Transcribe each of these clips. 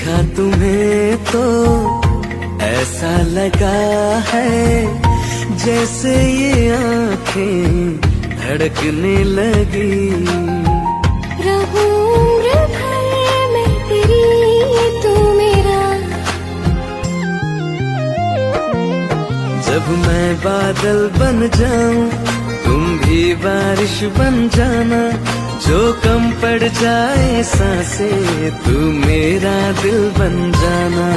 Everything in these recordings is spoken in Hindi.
देखा तुम्हें तो ऐसा लगा है जैसे ये आंखें धड़कने लगी। रहूं उम्र भर मैं तेरी तू मेरा। जब मैं बादल बन जाऊं तुम भी बारिश बन जाना, जो कम पड़ जाए सांसें तू मेरा दिल बन जाना।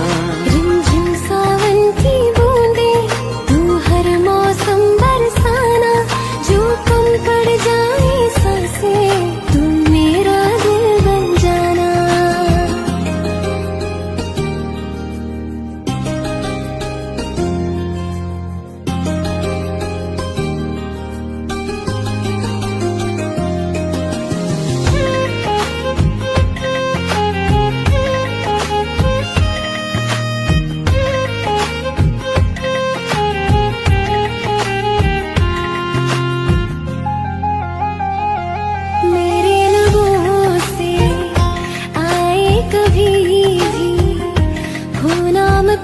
रिमझिम सावन की बूंदे तू हर मौसम बरसाना, जो कम पड़ जाए सांसें तू मेरा दिल बन जाना।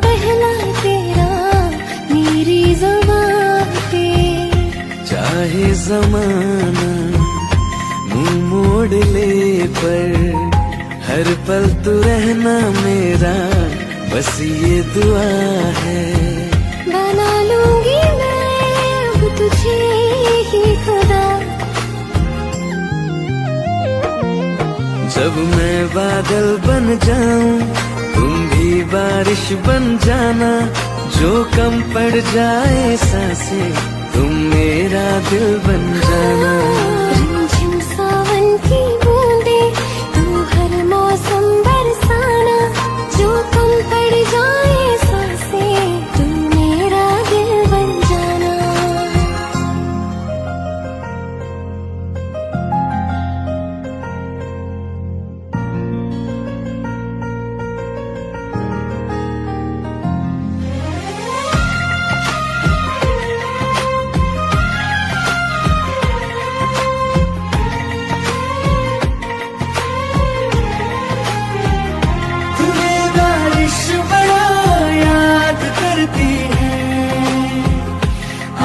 पहला तेरा मेरी ज़बान पे, चाहे जमाना मुंह मोड़ ले पर हर पल तू रहना मेरा, बस ये दुआ है। बना लूंगी मैं अब तुझे ही खुदा। जब मैं बादल बन जाऊं तुम भी बारिश बन जाना, जो कम पड़ जाए सांसें तुम मेरा दिल बन जाना। रिमझिम सावन की बूंदे तू हर मौसम बरसाना, जो कम पड़ जाए सांसें तुम मेरा दिल बन जाना।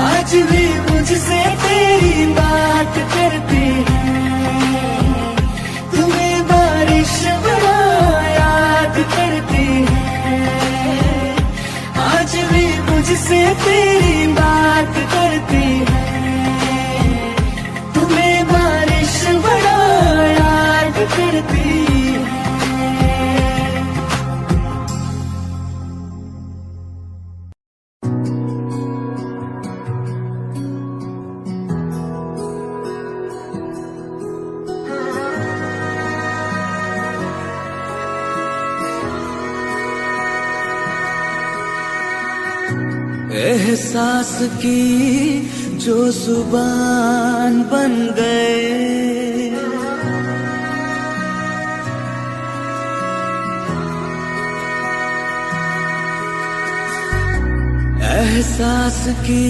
आज भी मुझसे तेरी बात करती है, तुम्हें बारिश बड़ा याद करती है। आज भी मुझसे तेरी बात करती है, तुम्हें बारिश बड़ा याद करती है। एहसास की जो जुबान बन गए, एहसास की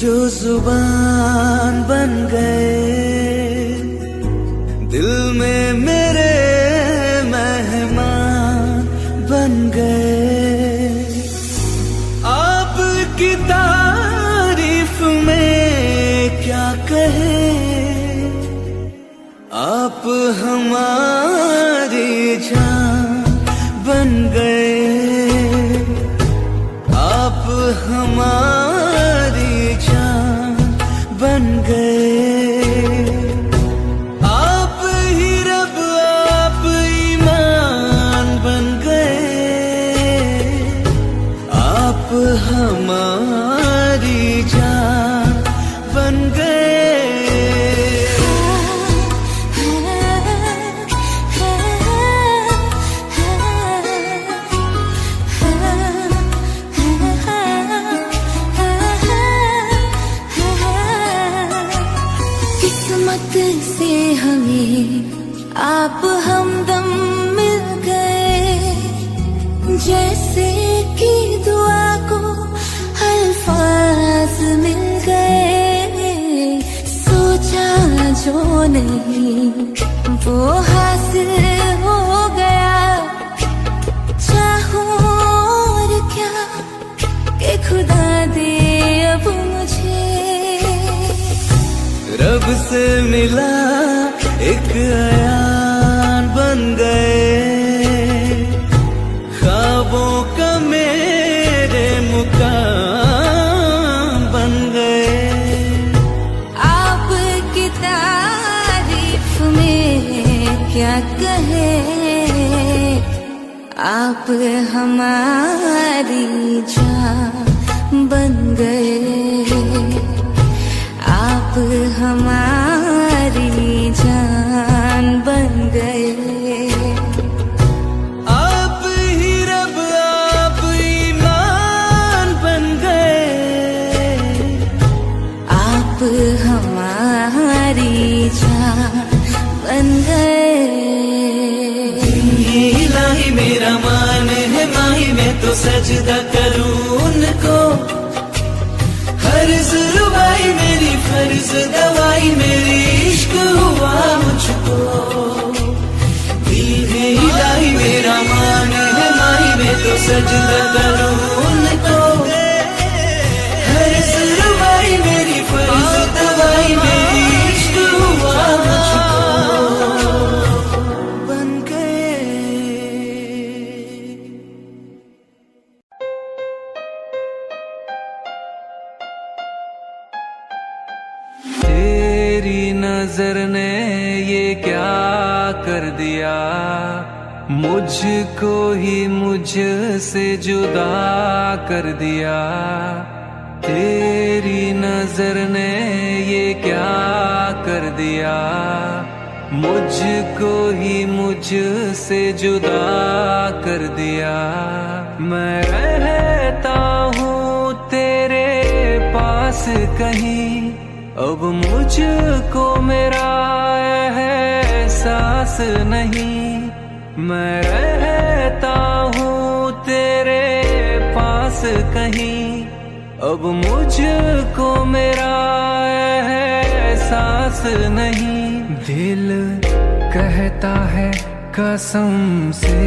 जो जुबान बन गए, दिल में मेरे मेहमान बन गए। की तारीफ में क्या कहे, आप हमारी जान बन गए, आप हमारी जान बन गए। आप ही रब आप ईमान बन गए, आप हमारी जान बन गए। किस्मत से हमें आप हमदम मिल गए, जैसे कि दुआ को अल्फाज मिल गए। सोचा जो नहीं वो हासिल हो गया, से मिला एक अयान बन गए, ख्वाबों का मेरे मुकाम बन गए। आपकी तारीफ में क्या कहे, आप हमारी जान बन गए, आप हमारी जान बन गए। आप ही रब आप ईमान बन गए, आप हमारी जान बन गए। इलाही मेरा मान है माही, मैं तो सजदा करूं उनको। हर जुर्बाई मेरी फर्ज दवाई, मेरी इश्क हुआ मुझको। दिल है इलाही मेरा मान है माही, मैं तो सजदा करूं उनको। हर जुर्बाई मेरी फर्ज दवाई, मेरी इश्क हुआ मुझको बन गए। तेरी नजर ने ये क्या कर दिया, मुझको ही मुझसे जुदा कर दिया। तेरी नजर ने ये क्या कर दिया, मुझको ही मुझसे जुदा कर दिया। मैं रहता हूँ तेरे पास कहीं, अब मुझको मेरा एहसास नहीं। मैं रहता हूँ तेरे पास कहीं, अब मुझको मेरा एहसास नहीं। दिल कहता है कसम से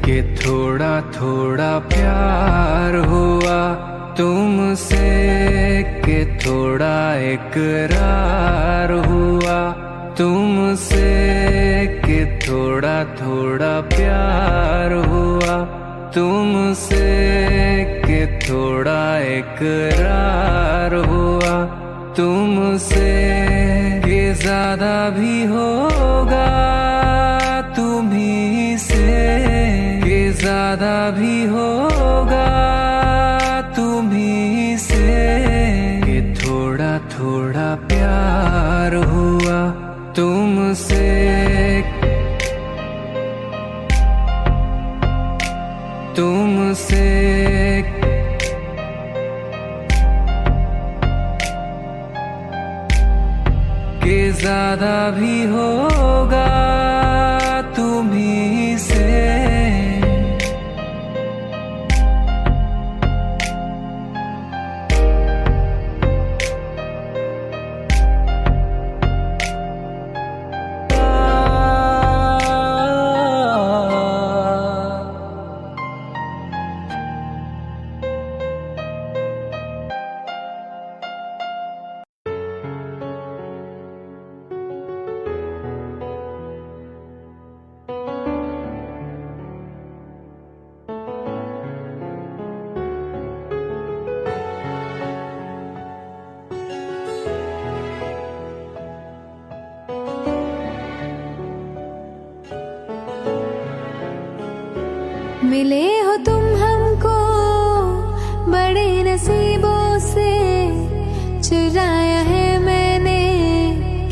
कि थोड़ा थोड़ा प्यार हुआ तुमसे, कि थोड़ा इकरार हुआ तुमसे, कि थोड़ा थोड़ा प्यार हुआ तुमसे, कि थोड़ा इकरार हुआ तुमसे। कि ज्यादा भी होगा तुम्हीं से, कि ज्यादा भी होगा तुम्हीं से। कि थोड़ा थोड़ा प्यार हुआ तुमसे, तुमसे। कि ज्यादा भी होगा तुम्हीं से। मिले हो तुम हमको बड़े नसीबों से, चुराया है मैंने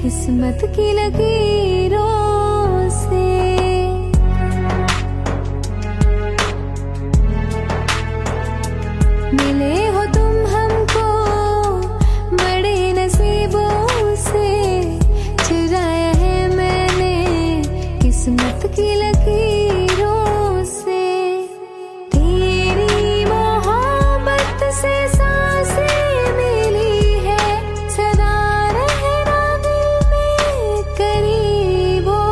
किस्मत की लकीरों से। मिले हो तुम हमको बड़े नसीबों से, चुराया है मैंने किस्मत की लकीरों से। तेरी मोहब्बत से सांसें मिली है, सदा रहना दिल में करीब हो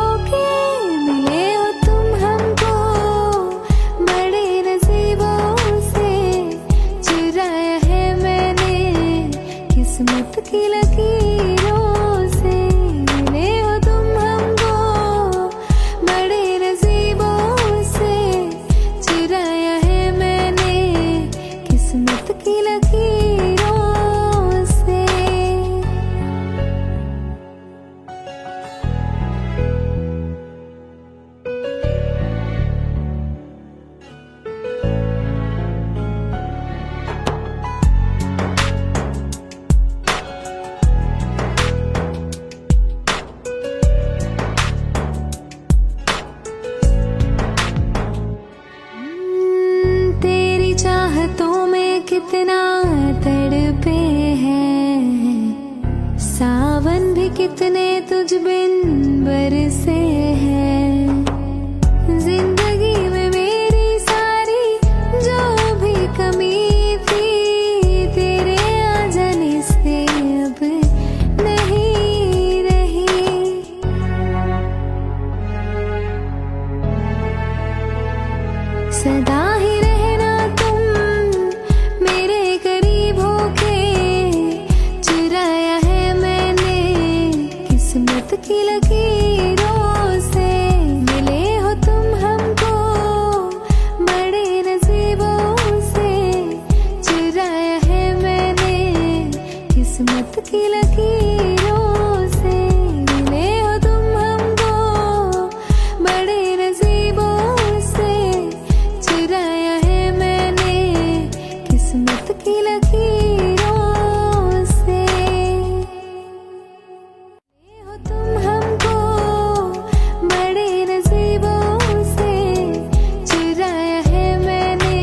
सावन भी कितने तुझ बिन बरसे हैं। जिंदगी में मेरी सारी जो भी कमी थी, तेरे आ जाने से अब नहीं रही। सदा ही रहना तुम मेरे करीब होके, चुराया है मैंने किस्मत की लकीरों से। मिले हो तुम हमको बड़े नसीबों से, चुराया है मैंने किस्मत की लकीरों से। मिले हो तुम हमको बड़े नसीबों से, चुराया है मैंने किस्मत की लकीरों से। मिले हो तुम हमको बड़े नसीबों से, चुराया है मैंने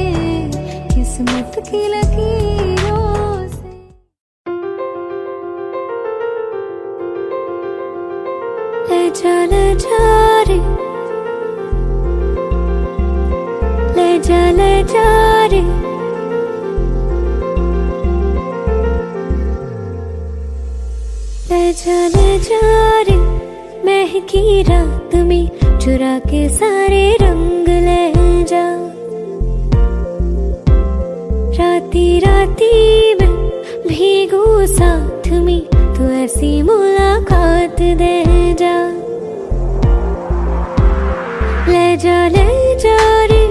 किस्मत की लकीरों से। ले जा रे, ले जा रे। ले जा रे, महकी रात में चुरा के सारे रंग ले जा। राती राती में भीगू साथ में, तू ऐसी मुलाकात दे जा। ले जा रे,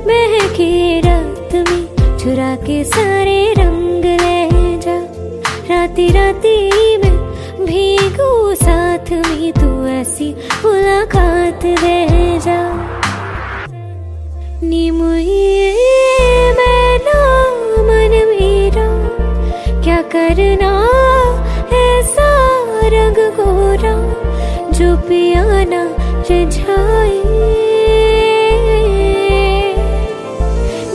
महकी रात में चुरा के सारे रंग ले जा। राती राती में भीगू साथ में, तू ऐसी मुलाकात दे जा। नी मुझे मैना मन मेरा, क्या करना ऐसा रंग गोरा, जो पियाना रिझाए।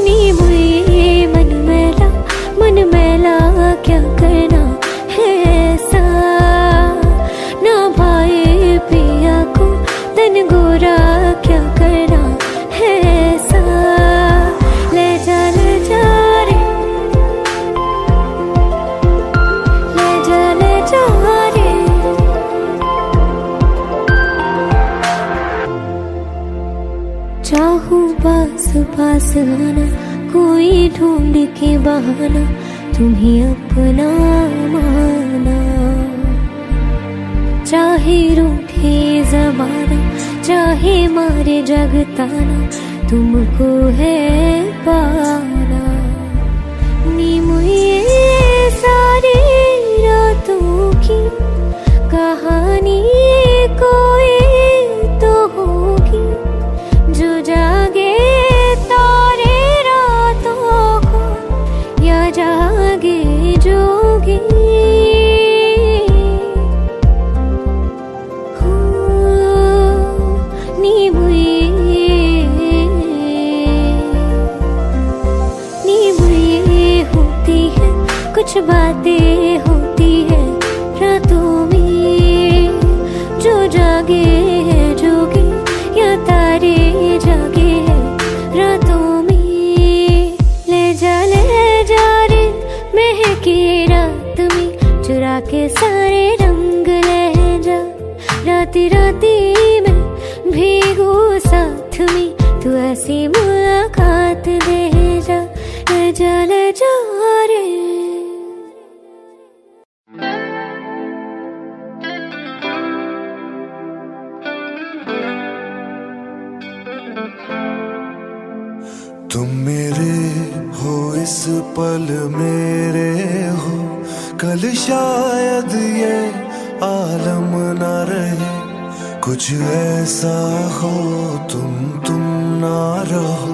नी मुझे मन मैला क्या करना है ऐसा, ना भाई पिया को तन गोरा क्या करना है ऐसा। ले जा रे, ले जा रे। चाहूं पास पास आना, कोई ढूंढ के बहाना, तुम्हें अपना माना। चाहे रूठे जमाना, चाहे मारे जगताना, तुमको है पाना। नी मुझे सारी रातों की कहानी कोई तो होगी, जो जागे तारे रातों को, या जागे जोगी। कुछ बातें होती है रातों में, जो जागे है जोगी, या तारे जागे है रातों में। ले जा रे, महकी रात में चुरा के सारे रंग ले जा। राती राती में भीगू साथ में, तू ऐसी मुलाकात दे जा। ले जा रे। तुम मेरे हो इस पल मेरे हो, कल शायद ये आलम न रहे। कुछ ऐसा हो तुम ना रहो,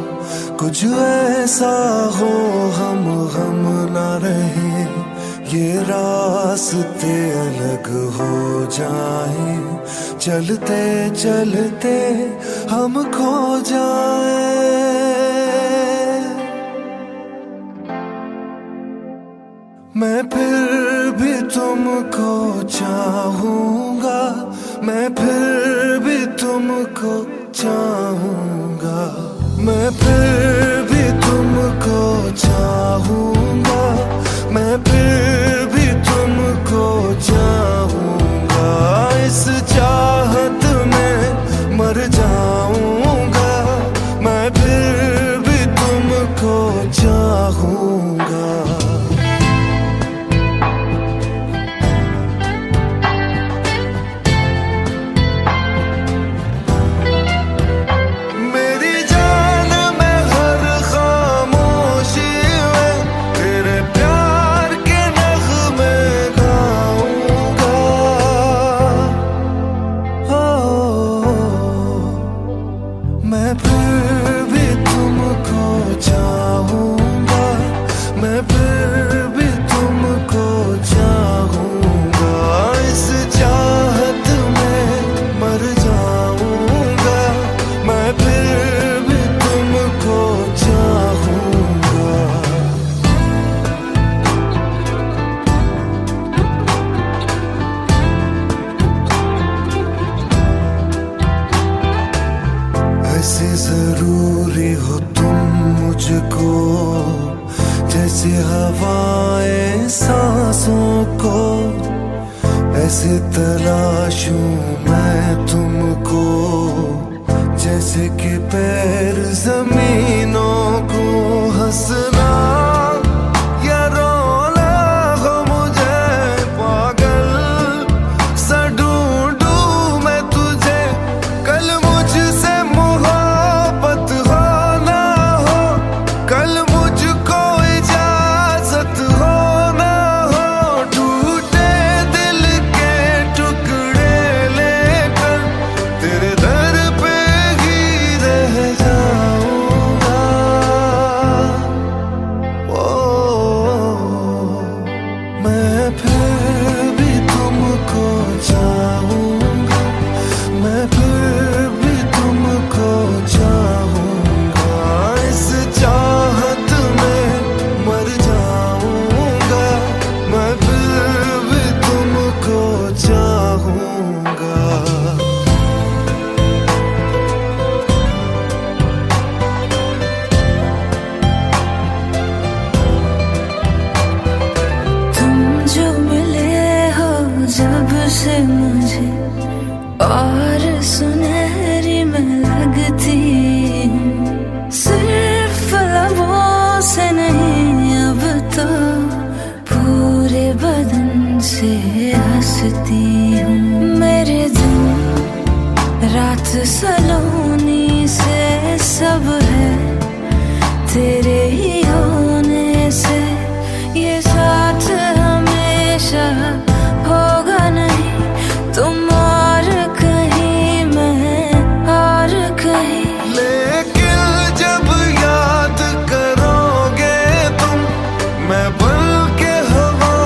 कुछ ऐसा हो हम ना रहे। ये रास्ते अलग हो जाए, चलते चलते हम खो जाए। मैं फिर भी तुमको चाहूं, कैसे तलाशूं मैं तुमको, जैसे कि पैर जमीनों को। हंसना या रोना हो मुझे पागल सा ढूंढूं मैं तुझे। कल मुझसे मोहब्बत हो ना हो, कल मुझको इजाजत हो ना हो। टूटे दिल के टुकड़े लेकर तेरे दर पे ही रह जाऊंगा। ओ मैं फिर भी तुमको चाहूंगा, मैं फिर भी तुमको चाहूंगा। इस चाहत में मर जाऊंगा, मैं फिर भी तुमको चाहूंगा। तुम जो मिले हो जब से मुझे, और सुनहरी मैं लगती हूँ। सिर्फ लबों से नहीं अब तो पूरे बदन से हंसती हूँ। मेरे दिन रात सलोनी से सब है तेरे ही होने से। ये साथ हमेशा होगा नहीं, तुम और कहीं मैं और कहीं। लेकिन जब याद करोगे तुम, मैं बन के हवा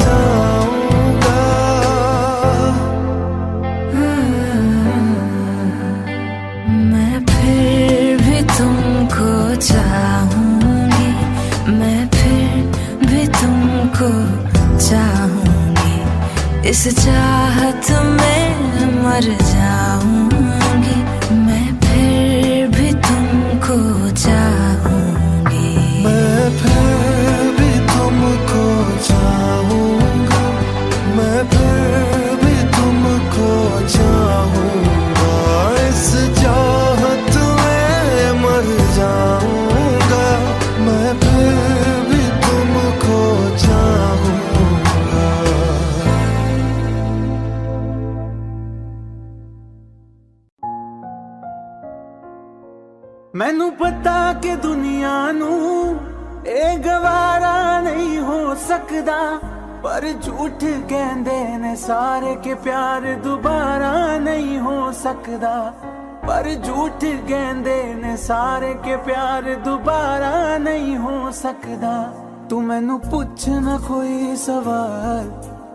जाऊंगा। मैं फिर भी तुमको चाहूंगी, मैं फिर भी तुमको चाहूंगी। इस चाहत में मर जाऊंगी, मैं फिर भी तुमको चाहूंगी। मैं फिर भी तुमको चाहूंगा, मैं फिर भी तुमको चाहूंगा। इस चाहत में मर जाऊंगा, मैं फिर भी तुमको चाहूंगा। मैनू पता कि दुनिया नू ए गवारा नहीं हो सकदा, पर झूठ कहंदे ने सारे के प्यार दोबारा नहीं हो सकदा। पर झूठ कहंदे ने सारे के प्यार दोबारा नहीं हो सकदा। तू मैनू पुछ ना कोई सवाल,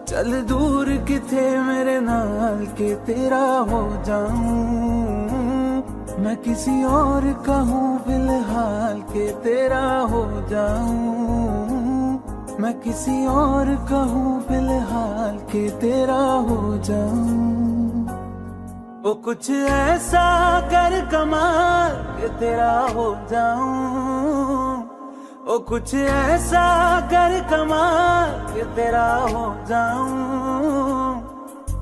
चल दूर किथे मेरे नाल के तेरा हो जाऊं। मैं किसी और का हूँ फिलहाल के तेरा हो जाऊं। मैं किसी और का हूँ फिलहाल के तेरा हो जाऊं। वो कुछ ऐसा कर कमाल के तेरा हो जाऊं। वो कुछ ऐसा कर कमाल के तेरा हो जाऊं।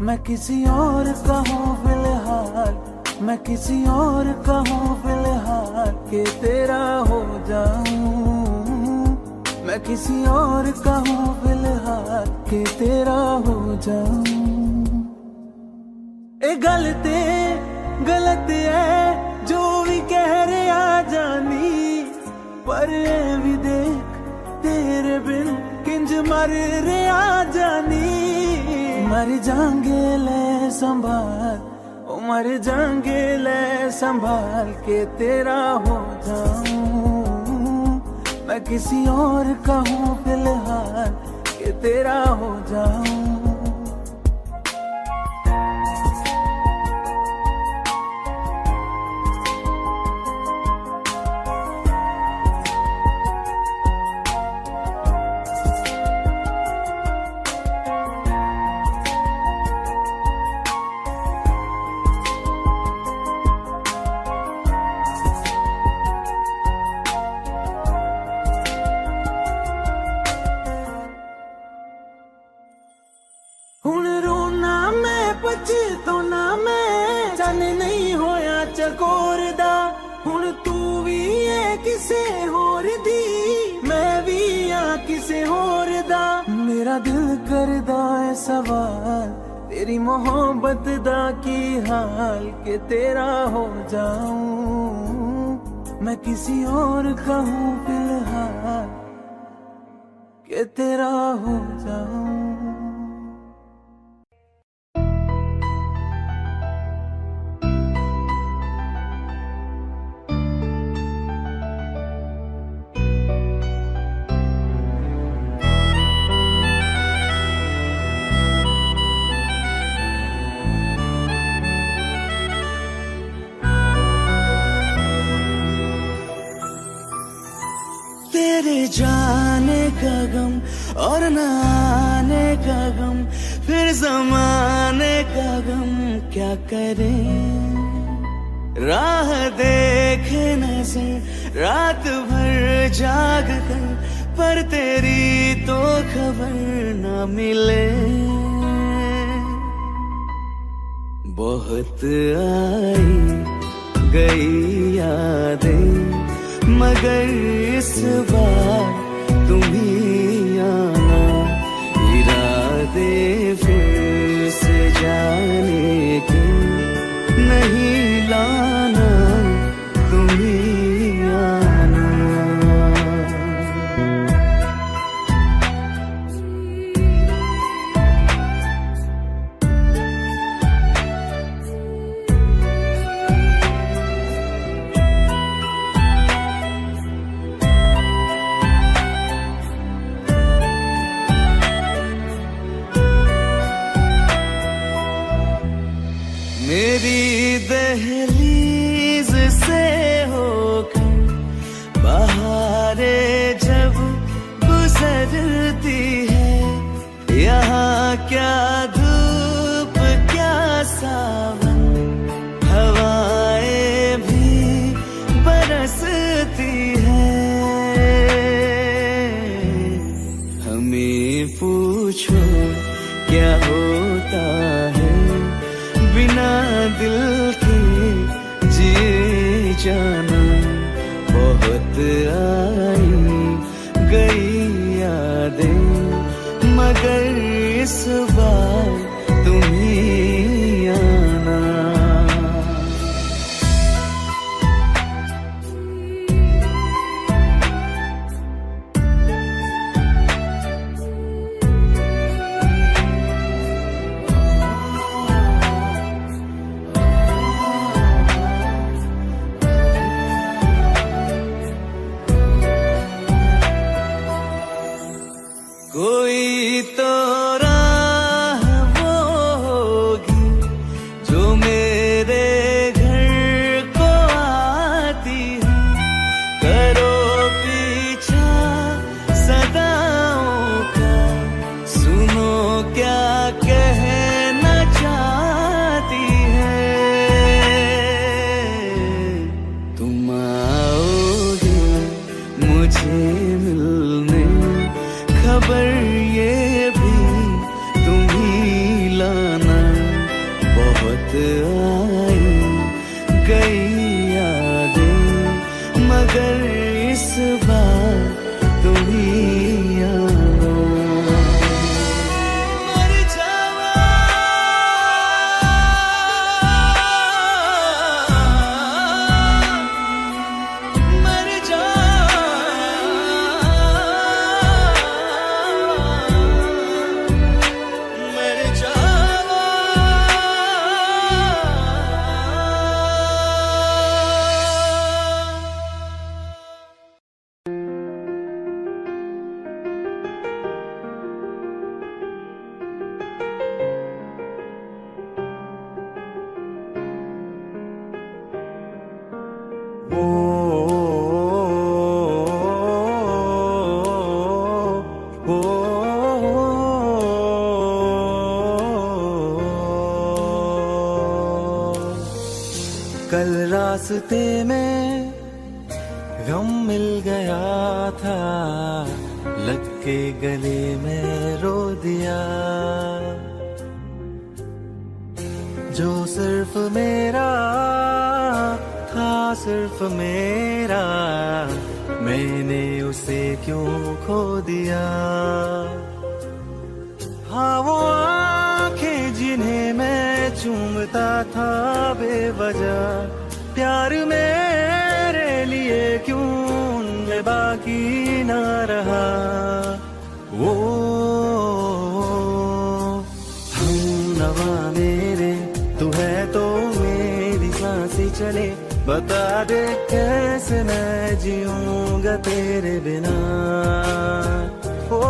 मैं किसी और का हूँ फिलहाल, मैं किसी और का हूँ फिलहाल के तेरा हो जाऊं। मैं किसी और का हूँ फिलहाल के तेरा हो जाऊं। ए गलत है जो भी कह रहे आ जानी, पर ए भी देख तेरे बिन किंज मर रहे आ जानी। मर जाएंगे ले संभाल, ओ मर जाएंगे ले संभाल के तेरा हो जाऊं। मैं किसी और का हूँ फिलहाल के तेरा हो जाऊं। विच तो ना मैं चन नहीं होया चकोर दा हुण तू भी है किसे होर दी मैं भी हाँ किसे होर दा मेरा दिल करदा है सवाल तेरी मोहब्बत दा की हाल के तेरा हो जाऊं मैं किसी और का हूँ फिलहाल के तेरा हो जाऊं। तेरे जाने का गम और न आने का गम फिर जमाने का गम क्या करें राह देखे नजर रात भर जाग कर पर तेरी तो खबर न मिले बहुत आई गई यादें मगर इस बार तुम ही आना इरादे फिर से जाने के नहीं लाना तुम ही आना। मेरी दहलीज से होकर बहारें जब गुजरती है यहाँ क्या धूप क्या सावन हवाएं भी बरसती है हमें पूछो क्या होता है बिना दिल के जिए जाना बहुत आई गई यादें मगर इस बार तुम ही आना। कोई तो राह वो होगी जो मेरे घर को आती है करो पीछा सदाओं का सुनो क्या कहना चाहती है तुम आओगे मुझे मिलने खबर ये भी तुम ही लाना बहुत आई गई यादें मगर इस बार तुम ही आना। मर जावा मर जावा मर जावा कल रास्ते में गम मिल गया था लग के गले में रो दिया जो सिर्फ मेरा था, सिर्फ मेरा, मैंने उसे क्यों खो दिया। हाँ वो आंखें जिन्हें मैं चूमता था बेवजह, प्यार मेरे लिए क्यों उनमें बाकी ना रहा। वो हम नवा मेरे, तू है तो मेरी सांसें चले, बता दे कैसे मैं जीऊंगा तेरे बिना। ओ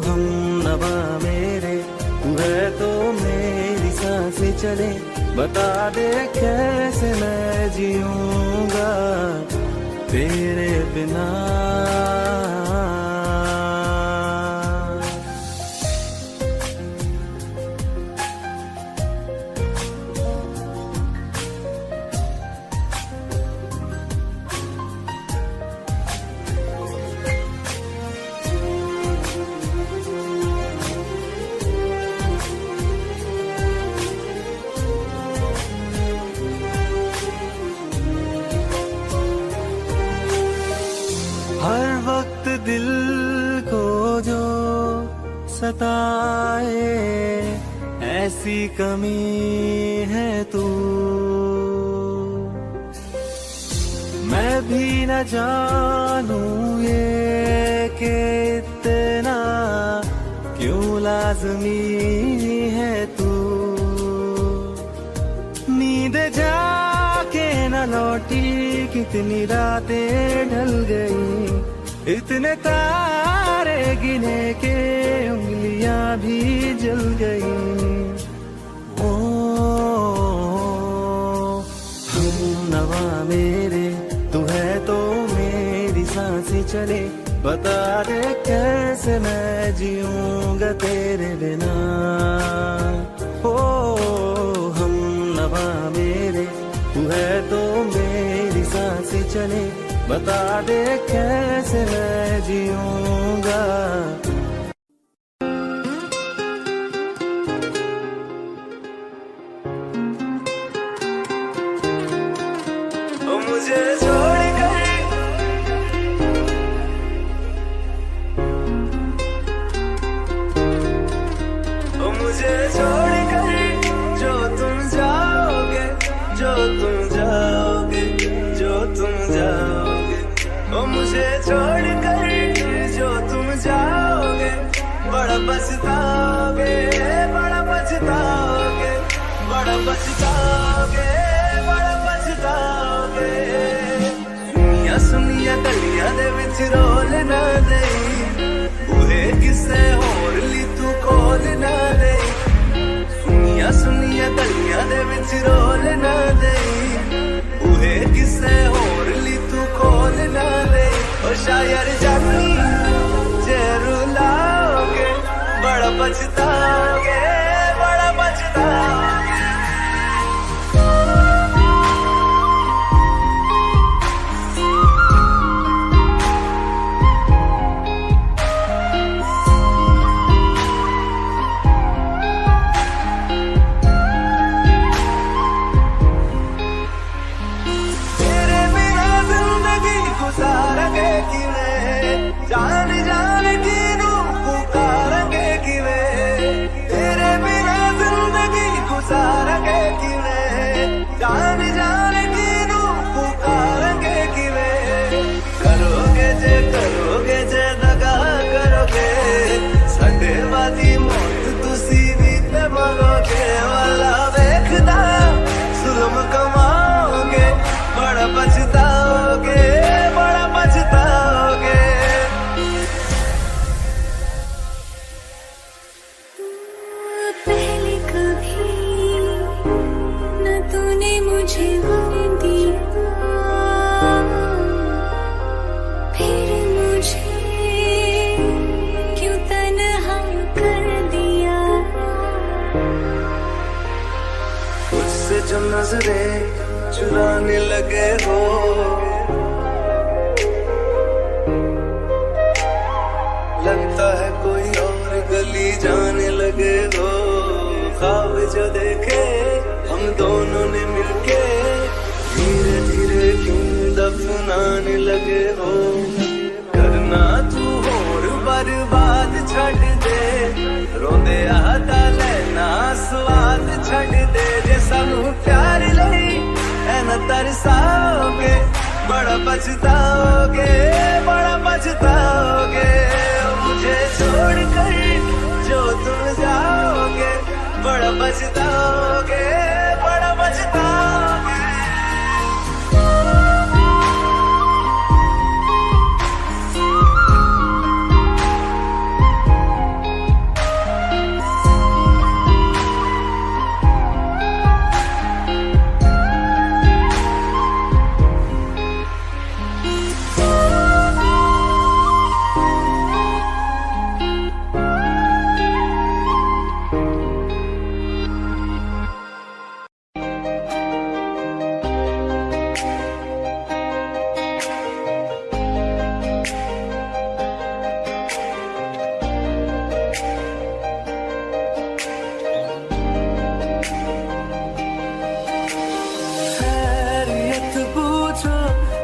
हम नवा मेरे, तू है तो मेरी सांसें चले, बता दे कैसे मैं जीऊंगा तेरे बिना। हर वक्त दिल को जो सताए, ऐसी कमी है तू। मैं भी न जानूं ये कि इतना क्यों लाज़मी है तू। नींद जाके न लौटी, कितनी रातें ढल गई, इतने तारे गिने के उंगलियां भी जल गई। ओ हम नवा मेरे, तू है तो मेरी सांसें चले, बता दे कैसे मैं जीऊंगा तेरे बिना। ओ हम नवा मेरे, तू है तो मेरी सांसें चले, बता दे कैसे मैं जीऊंगा। ओ मुझे छोड़ कर, ओ मुझे छोड़ कर जो तुम जाओगे, जो तुम जाओगे, जो तुम जाओगे। ओ मुझे छोड़ कर जो तुम जाओगे, बड़ा पछताओगे, बड़ा पछताओगे, बड़ा पछताओगे, बड़ा पछताओगे। सुनिया सुनिया गलियां दे विच रोल ना देई, बूहे किसे होर ली तू खोल ना देई। सुनिया सुनिया गलियां दे विच रोल ना देई, बूहे किसे होर ली तू खोल ना दे। ओ शायर जानी जे रुलाओगे, बड़ा पछताओगे, बड़ा पछताओगे। तेरे बिना जिंदगी गुजारेंगे किवें, जान जान किनू पुकारेंगे किवें। तेरे बिना जिंदगी गुजारेंगे किवें, जान जान किनू पुकारेंगे किवें। करोगे जे दगा करोगे, साडे वादी मौत तुसी भी ते मरोगे। वाला वेखदा जुल्म कमाओगे, बड़ा पछताओगे, बड़ा पछताओगे। पहले कभी न तूने मुझे गम दिया, फिर मुझे क्यों तन्हा कर दिया। मुझसे जो नजरें चुराने लगे हो, लगता है कोई और गली जाने लगे हो। ख्वाब जो देखे हम दोनों ने मिलके, धीरे धीरे क्यों दफनाने लगे हो। करना तू होर बर्बाद छड़ दे, रोंदे आता लेना स्वाद छड़ दे। जे सानू प्यार लई ऐना तरसाओगे, बड़ा पछताओगे, बड़ा पछताओगे। मुझे छोड़ कर जो तुम जाओगे, बड़ा पछताओगे, बड़ा पछताओगे।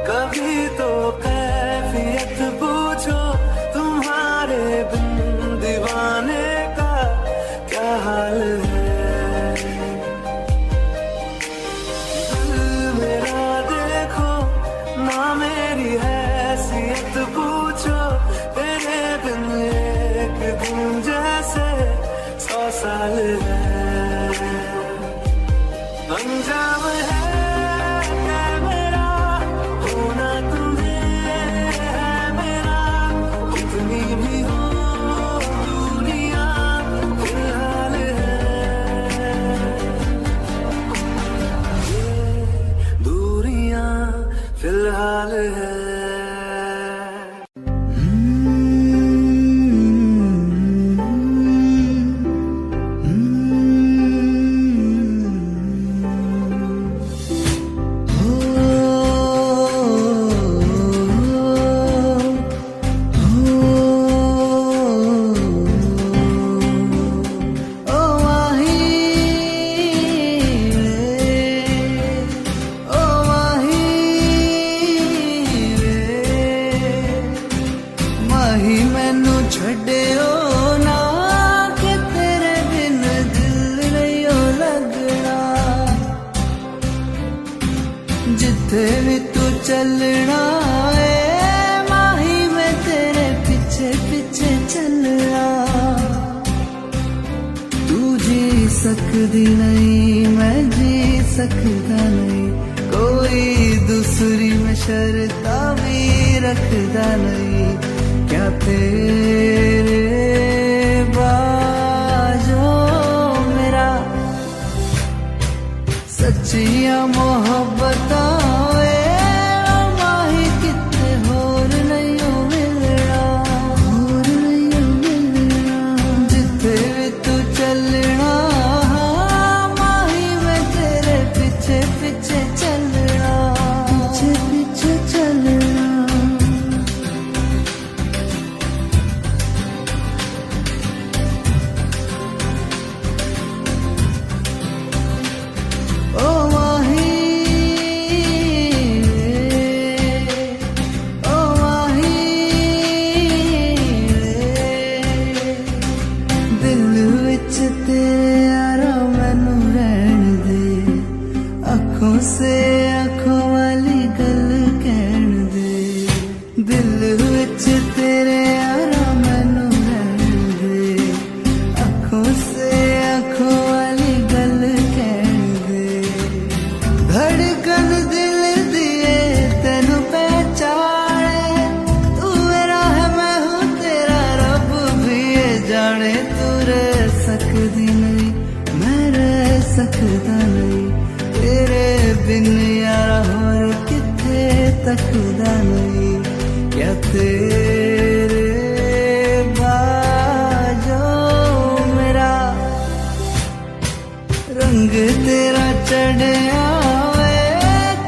कभी तो कैफियत पूछो, तुम्हारे बिन दीवाने का क्या हाल है। दिल मेरा देखो ना, मेरी हैसियत पूछो, तेरे बिन एक दिन जैसे 100 साल है। अंजाम है फिलहाल है। छड़ियो ना कि तेरे बिन दिल नहीं लगना, जिथे भी तू चलना है माही मैं तेरे पीछे पीछे चलना। तू जी सकदी नहीं मैं जी सकदा नहीं, कोई दूसरी में शर्ता भी रखदा नहीं। क्या तेरे बाजो मेरा सच्चिया मोहब्बत माही कितने होर नहीं हो मिलना, होर नहीं हो मिलना। जिथे भी तू चलना माही मैं तेरे पीछे पीछे चलना, पीछे पीछे चलना। से आँखों वाली गल कहन दे, दिल विच तेरे यारा मैनू रहन दे। आँखों से आँखों वाली गल कहन दे, धड़कन दिल दिए तेनू पहचाने। तू मेरा है मैं हूँ तेरा, रब भी ये जाने। तू रह सकदी नहीं मैं रह सकदा नहीं, तेरे बिन यारा होर किथे तकदा नहीं। क्या तेरे बाजो मेरा रंग तेरा चढ़िया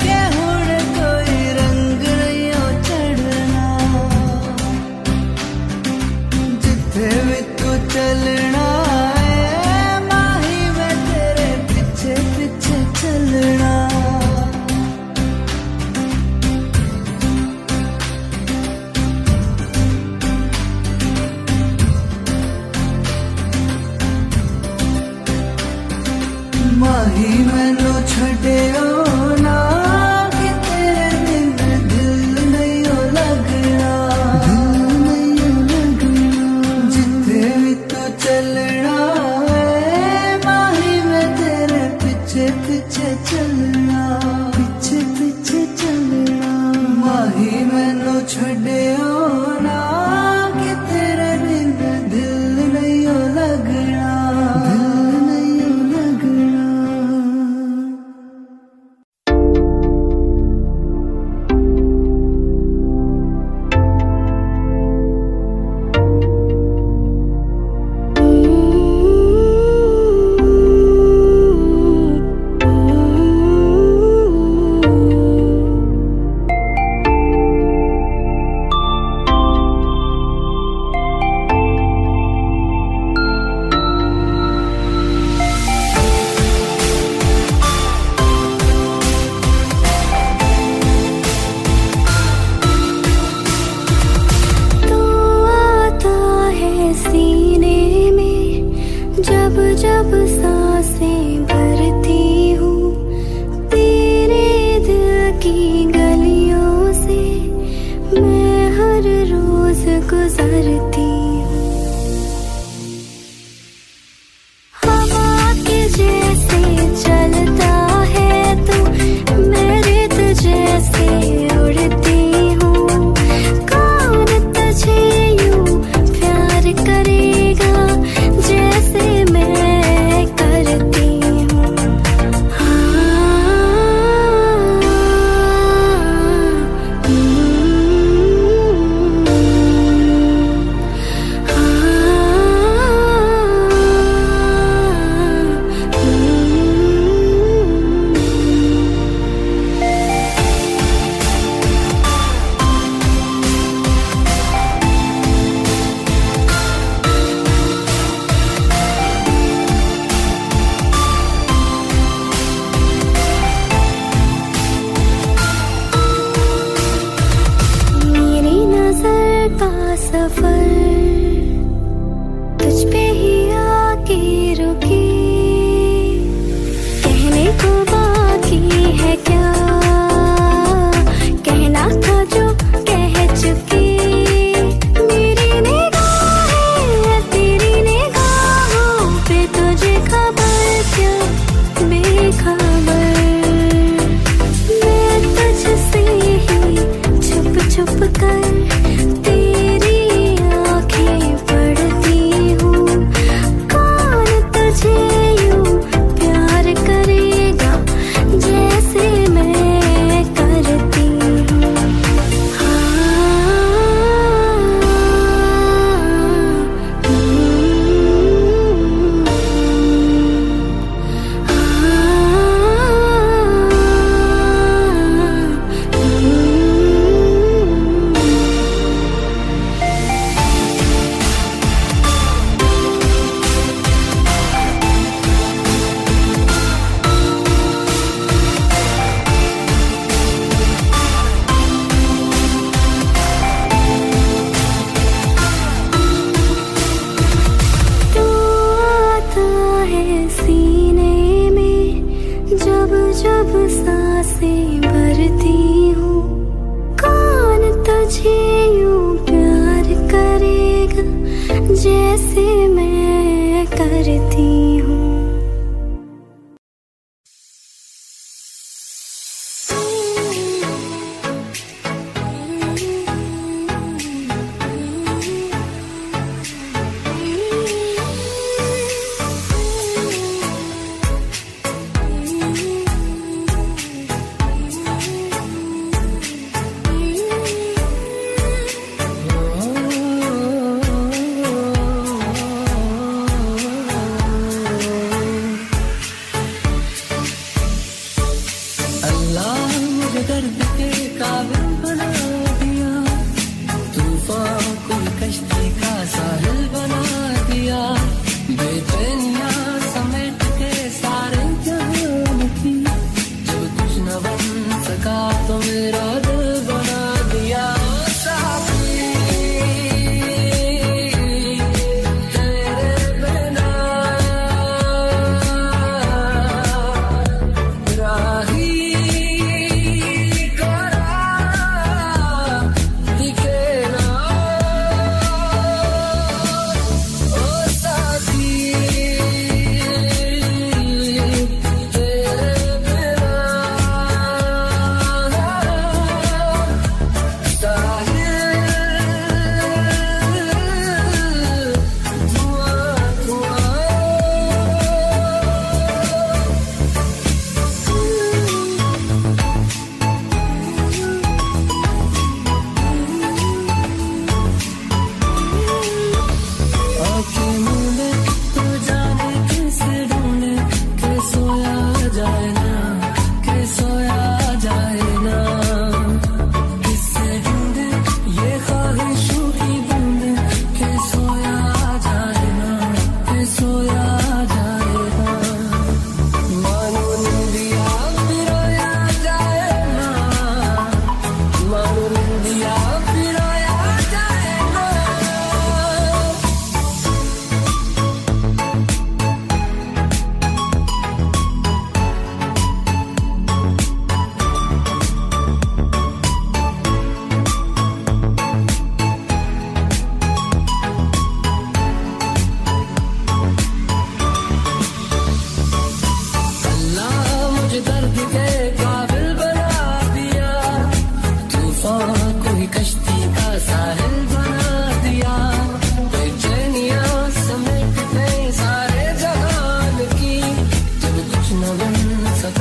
के हुण कोई रंग नहीं हो चढ़ना। जिथे भी तू चलना माही माही मैनू छड्डियो ना कि तेरे बिन दिल नहीं ओ लगना, जिथे भी तू चलना है माही मैं तेरे पीछे पीछे चलना, पीछे पीछे चलना। माही मैनू छड्डियो ना कि तेरे बिन दिल नहीं ओ लगना, दिल नहीं ओ लगना। तू आता है सीने में जब जब सांसें भरती हूँ, तेरे दिल की गलियों से मैं हर रोज गुजरती हूँ। हवा के जैसे चलता है तू, मैं रेत जैसे उड़ती हूँ। कौन तुझे यूं प्यार करेगा जैसे मैं करती हूँ। मेरी नजर का सफर तुझ पे ही आके रुके, कहने को बाकी है क्या, कहना था जो कह चुके। मेरी निगाहें तेरी निगाहों पे तुझे खबर क्या बेखबर, मैं तुझसे ही छुप छुप कर तेरी आंखें पढ़ती हूँ। कौन तुझे यूं प्यार करेगा जैसे मैं करती हूँ। तू आता है सीने में जब जब सांसें भरती हूँ। कौन तुझे यूं प्यार करेगा जैसे मैं करती हूँ।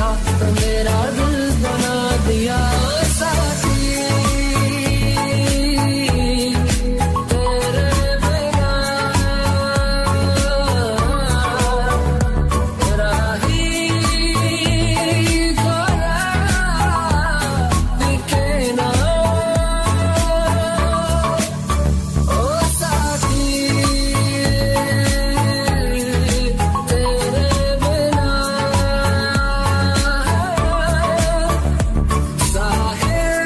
तो मेरा दिल बना दिया साथी तेरे बिना तेरा ही खोया दिखे ना ओ साथी तेरे बिना साहिल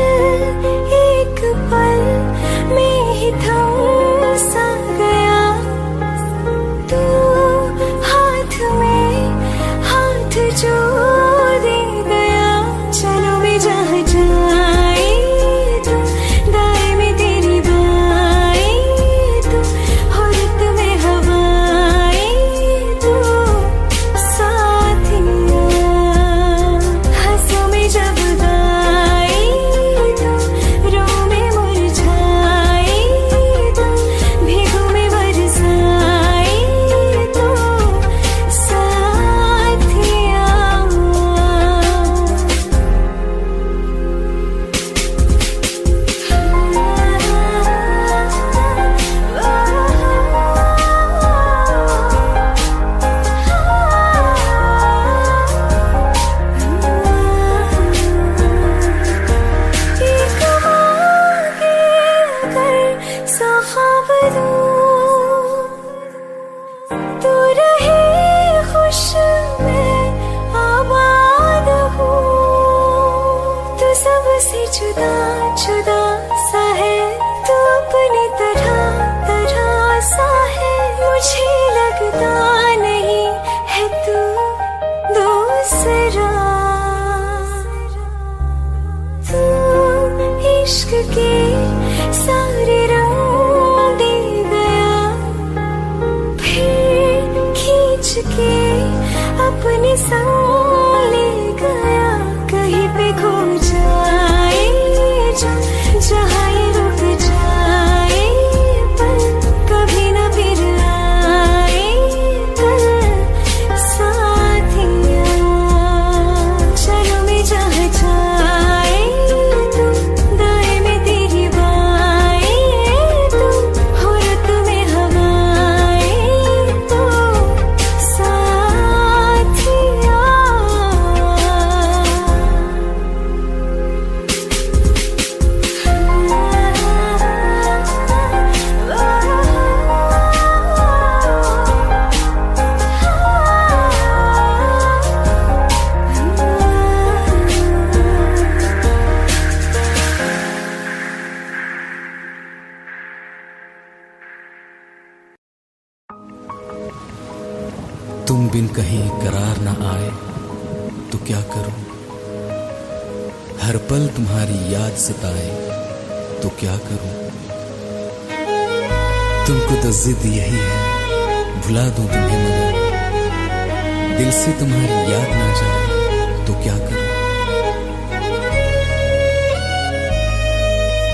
एक पल में ही थम सा गया तू हाथ में हाथ जो दे गया चलो भी जहाँ जाए तू दाएं में तेरी बाएं तू औरत में हवाएं तू साथिया हंसों में जब गाए तू रो में मुरझाए तू भीगों में बरसाए तू साथिया तू रहे खुश मैं आबाद हूँ तू सबसे जुदा जुदा सा है तू अपनी तरह तरह सा है मुझे लगता नहीं है तू दूसरा तू इश्क के सारे रंग दे गया फिर खींच के अपने संग ले गया कहीं पे खो जाए जहाँ ये रुक जाए पर कभी न फिर आए कल साथिया चलो मैं जहाँ जाए तू दाएं में तेरी बाएं तू औरत में हवाएं तू साथिया तुम बिन कहीं करार न आए तो क्या करूं हर पल तुम्हारी याद सताए तो क्या करूं तुमको तो जिद यही है भुला दूं तुम्हें मगर दिल से तुम्हारी याद ना जाए तो क्या करूं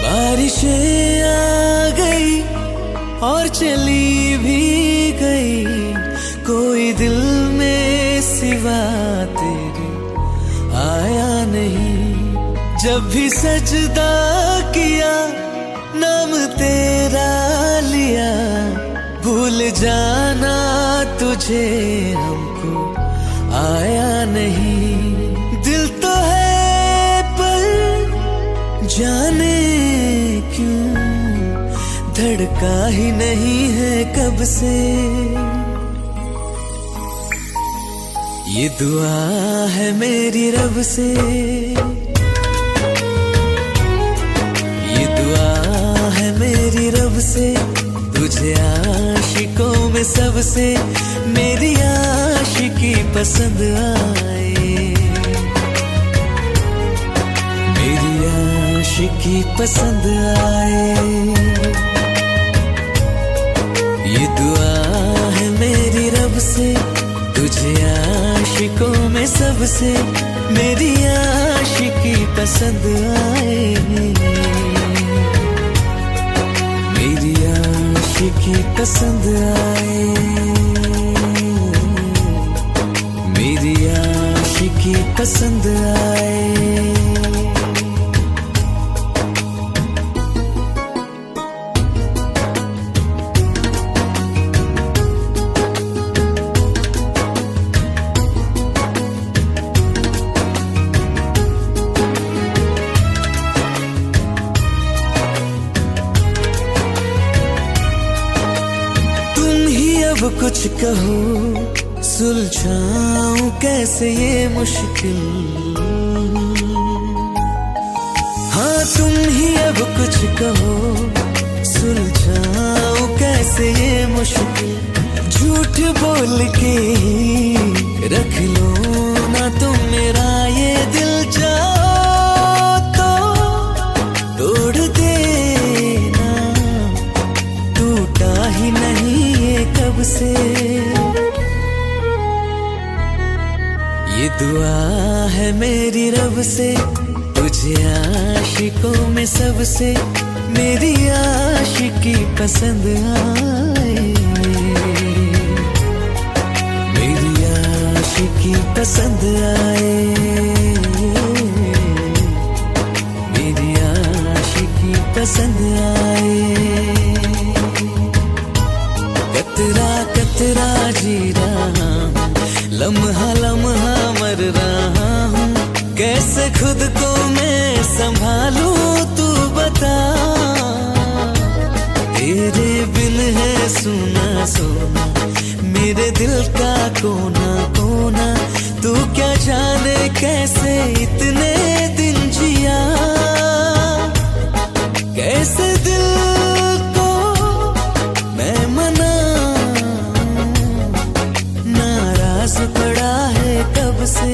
बारिशें आ गई और चली भी गई कोई दिल में सिवा तेरे आया नहीं जब भी सजदा किया नाम तेरा लिया भूल जाना तुझे हमको आया नहीं दिल तो है पर जाने क्यों धड़का ही नहीं है कब से ये दुआ है मेरी रब से ये दुआ है मेरी रब से तुझे आशिकों में सबसे मेरी आशिकी पसंद आए मेरी आशिकी पसंद आए। ये दुआ है मेरी रब से, तुझे आशिकों में सबसे मेरी आशिकी पसंद आए। मेरी आशिकी पसंद आए। मेरी आशिकी पसंद आए। अब कुछ कहो, सुलझाऊं कैसे ये मुश्किल। हाँ तुम ही अब कुछ कहो, सुलझाऊं कैसे ये मुश्किल। झूठ बोल के रख लो ना तुम मेरा ये दिल, चाहो तो तोड़ देना, टूटा ही नहीं कब से। ये दुआ है मेरी रब से, तुझे आशिकों में सबसे मेरी आशिकी पसंद आए। मेरी आशिकी पसंद आए। मेरी आशिकी पसंद आए। कतरा कतरा जी रहा हूँ, लम्हा लम्हा मर रहा हूँ। कैसे खुद को मैं संभालूं तू बता। तेरे बिन है सुना सोना मेरे दिल का कोना कोना। तू क्या जाने कैसे इतने दिन जिया, कैसे दिल को मैं मना। नाराज पड़ा है कब से।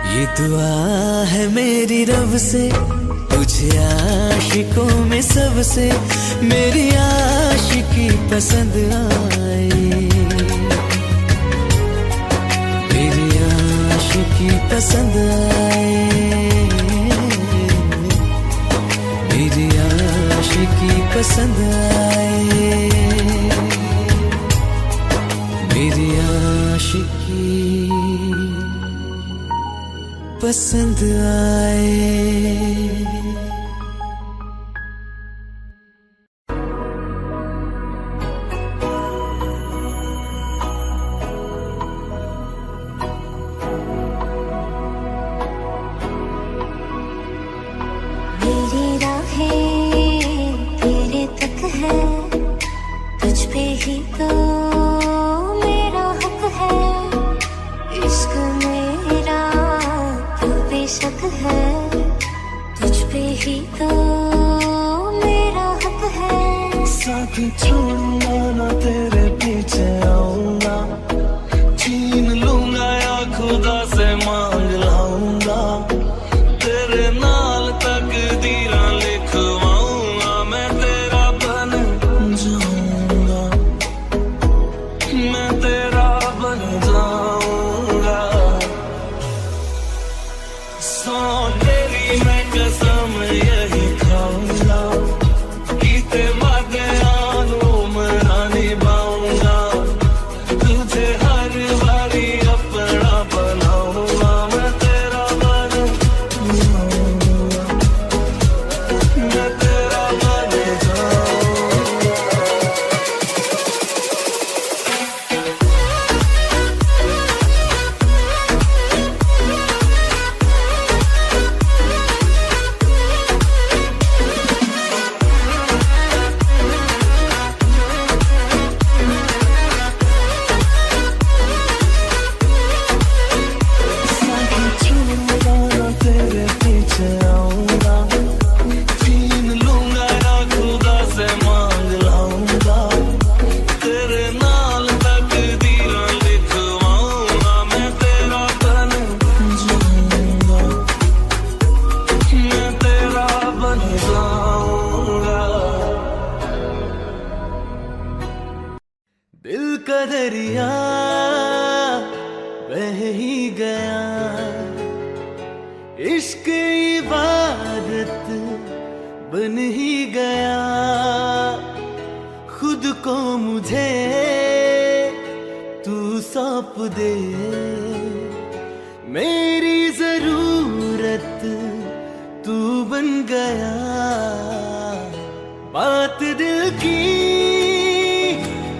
ये दुआ है मेरी रब से, तुझे आशिकों में सबसे मेरी आशिकी पसंद आए। मेरी आशिकी पसंद आए। मेरी आशिकी पसंद आए। मेरी आशिकी पसंद आए। मेरी राहें तेरे तक है, तुझ पे ही तो मेरा हक है। इश्क मेरा तो बेशक है, तुझ पे ही तो मेरा हक है। साथ छोड़ूंगा ना तेरे पीछे आऊंगा, छीन लूंगा या खुदा से मांग लाऊंगा। तेरे नाल तकदीरां लिखवाऊंगा, मैं तेरा बन जाऊंगा। मैं तेरा बन जाऊंगा। सौ तेरी मैं कसम यही खाऊंगा, कीते वादे आनू मना निभाऊंगा। तुझे हर बारी अपना बनाऊंगा, मैं तेरा बन जाऊंगा। मैं तेरा बन जाऊंगा। दरिया बह ही गया, इश्क इबादत बन ही गया। खुद को मुझे तू सौंप दे, मेरी जरूरत तू बन गया। बात दिल की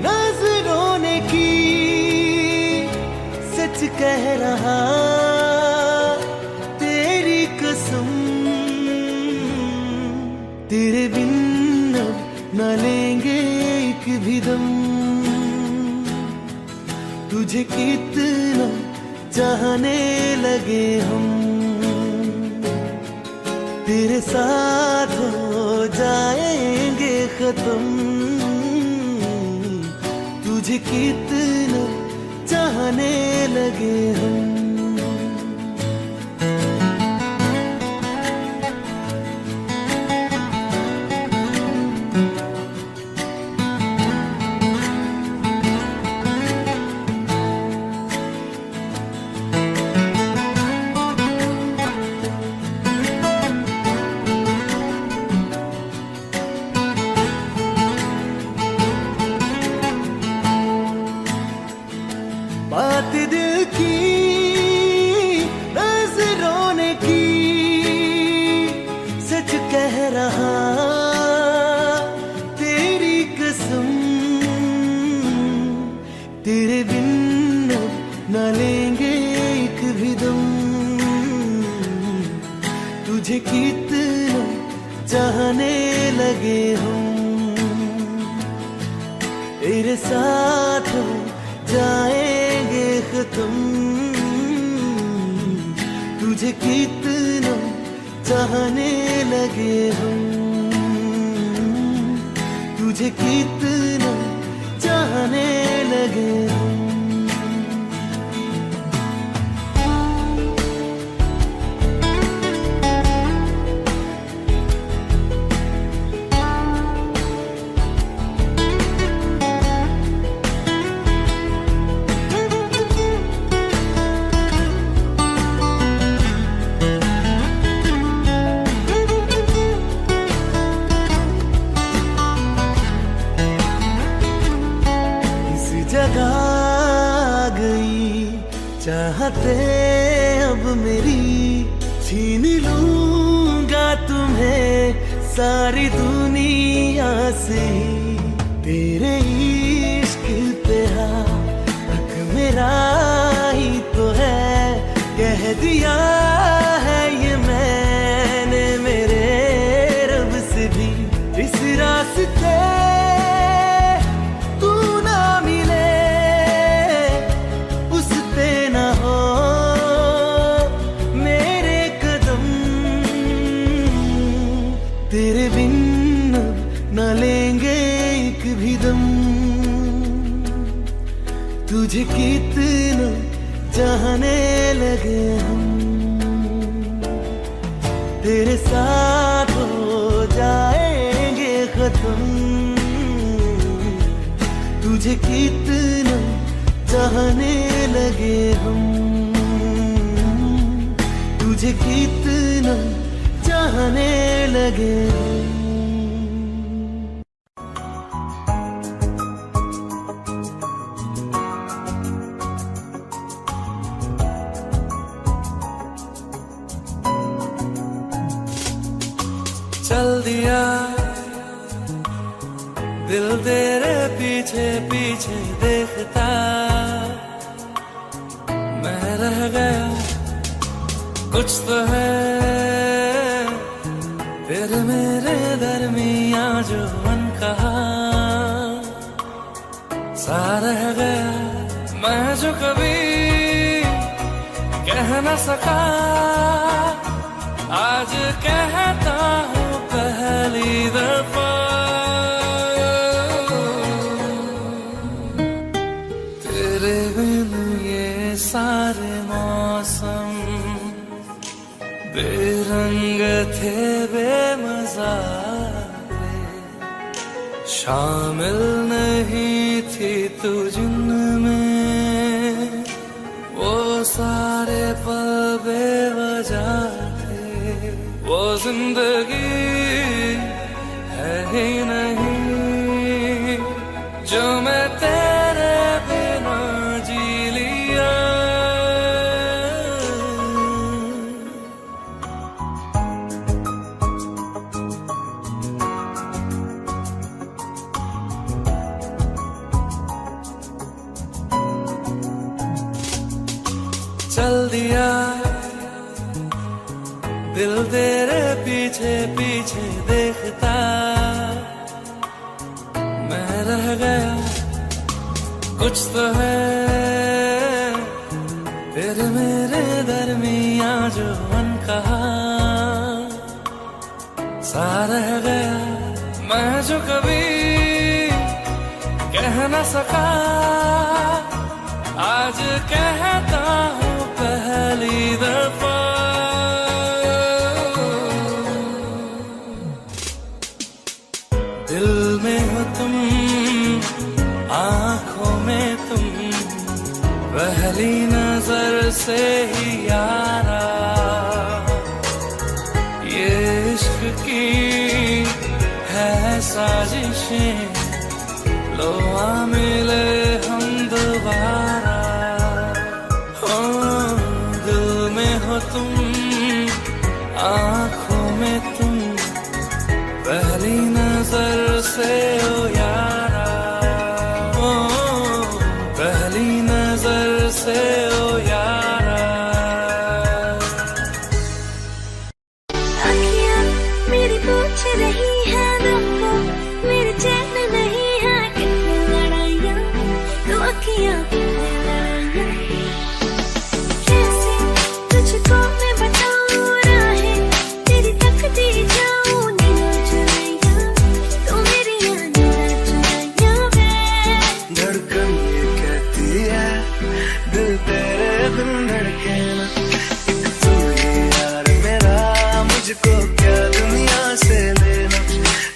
नजरों ने की, सच कह रहा तेरी कसम। तेरे बिन अब न लेंगे एक भी दम, तुझे कितना चाहने लगे हम। तेरे साथ हो जाएंगे खत्म, तुझे कितना चाहने लगे हम। बात दिल की नजरों ने की, सच कह रहा तेरी कसम। तेरे बिन न लेंगे एक भी दम, तुझे कितना चाहने लगे हम। तेरे साथ जाएंगे खत्म, तुझे कितना चाहने लगे हम। तुझे कितना चाहने लगे हम। जगा गई चाहते अब मेरी, छीन लूंगा तुम्हें सारी दुनिया से। तेरे इश्क पे हक मेरा ही तो है, कह दिया है ये मैंने मेरे रब से भी। इस रास्ते तेरे बिन न लेंगे एक भी दम, तुझे कितना चाहने लगे हम। तेरे साथ हो जाएंगे खत्म, तुझे कितना चाहने लगे हम। तुझे कितना चाहने लगे। चल दिया दिल तेरे पीछे पीछे देखता, मैं रह गया कुछ तो है तेरे मेरे दरमियां जो मन कहा सा रह गया। मैं जो कभी कह न सका आज कहता हूँ पहली दफा। तेरे बिन ये सारे मौसम बेरंग थे बेमजा थे, शामिल नहीं थी तू जिंदगी जिंदगी है ही नहीं जो मैं तेरे बिना जी लिया। चल दिया दिल तेरे पीछे पीछे देखता, मैं रह गया कुछ तो है तेरे मेरे दरमिया जो अनकहा सा रह गया। मैं जो कभी कह न सका आज कहता हूँ पहली दफा। दिल में हो तुम आँखों में तुम पहली नजर से ही यारा। ये इश्क की है साजिशें लो आ मिले हम दोबारा। हो दिल में हो तुम आँखों में तुम पहली नजर से ओ यारा। ओ पहली नजर से ओ यारा। अखियाँ मेरी पूछ रही है दिल को, मेरे चैन नहीं है कितनी लड़ाइयाँ, तो अखियाँ लड़ाइयाँ कैसे तुझको मैं बताऊँ राहें तेरी तकती जाऊँ नीला चुराइयाँ, तो मेरी नीला चुराइयाँ वे। धड़कन ये कहती है दिल तेरे बिन धड़के ना, एक तू ही यार मेरा मुझको क्या दुनिया से लेना।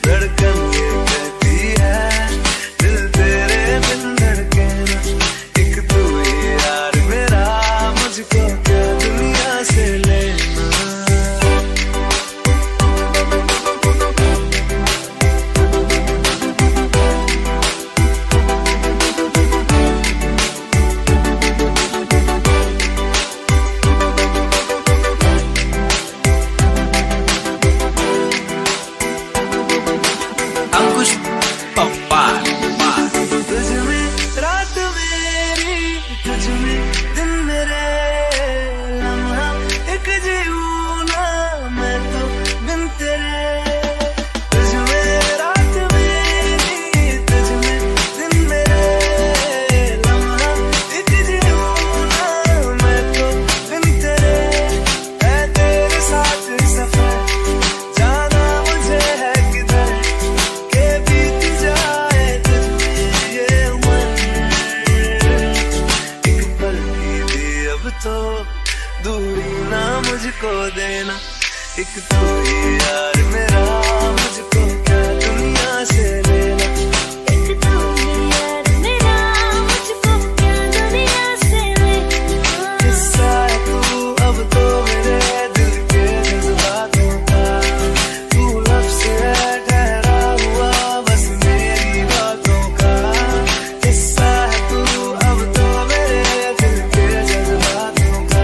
धड़कन ये कहती है दिल तेरे बिन धड़के ना, एक तू ही यार मेरा मुझको क्या दुनिया से लेना। अंकुश पप्पा तुझ में रात मेरी, तुझ में दिन मेरे, लम्हा एक जीऊं ना मैं तो बिन तेरे। तुझ में रात मेरी, तुझ में दिन मेरे, लम्हा एक जीऊं ना मैं तो बिन तेरे। है तेरे साथ सफर जाना मुझे है किधर के बीत जाए तुझ में ये उम्र। एक पल की भी अब तो दूरी ना मुझको देना, एक तू ही यार मेरा मुझको क्या दुनिया से लेना। एक तू ही यार मेरा मुझको क्या दुनिया से लेना। किस्सा है तू अब तो मेरे दिल के जज्बातों का, तू लफ्ज़ है ठहरा हुआ बस मेरी बातों का। किस्सा है तू अब तो मेरे दिल के जज्बातों का,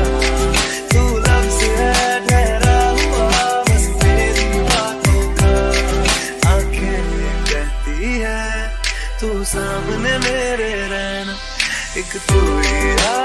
तू लफ्ज़ है ठहरा हुआ बस मेरी बातों का। आंखें ये कहती है तू सामने मेरे रहना, एक तू ही यार